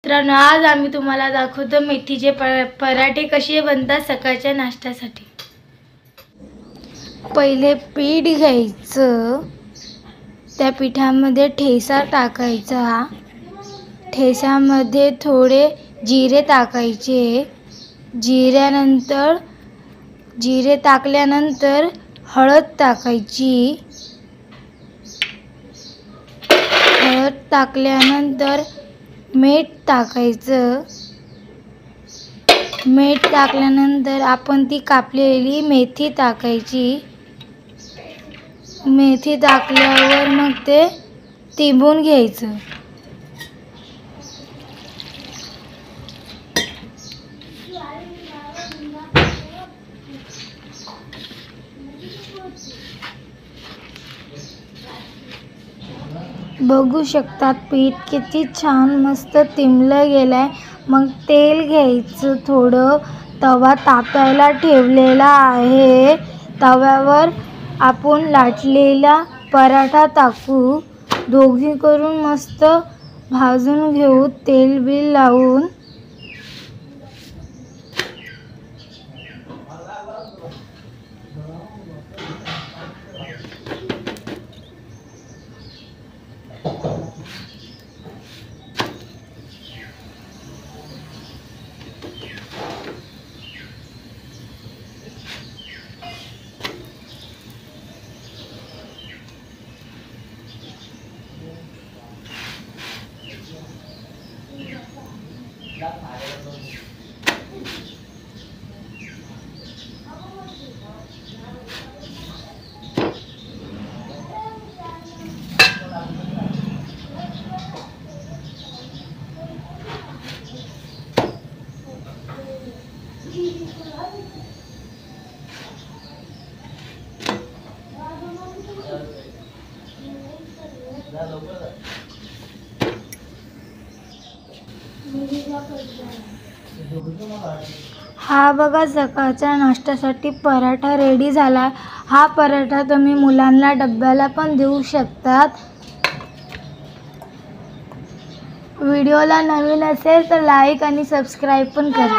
मित्रांनो, आज आम्ही तुम्हाला दाखवतो मेथीचे पराठे कसे बनतात सकाळच्या नाश्त्यासाठी। पहिले पीठ घ्यायचं, त्या पिठामध्ये ठेसा टाकायचा, ठेसामध्ये थोडे जिरे टाकायचे, जिरे टाकल्यानंतर हळद टाकायची, हळद टाकल्यानंतर मीठ टाकायचं, मीठ टाकल्यानंतर आपण ती कापलेली मेथी टाकायची, मेथी टाकल्यावर मग ते तिंबून घ्यायचं। बघू शकतात पीठ किती छान मस्त तिंबलं गेलंय। मग तेल घ्यायचं, थोडं तवा तापायला ठेवलेला आहे, तव्यावर आपण लाटलेला पराठा टाकू, दोघी करून मस्त भाजून घेऊ तेल बिल लावून। हा बघा, सकाळच्या नाश्त्यासाठी पराठा रेडी झाला। हा पराठा तुम्ही मुलांना डब्याला पण देऊ शकतात। व्हिडिओला नवीन असेल तर लाईक आणि सबस्क्राईब पण करा।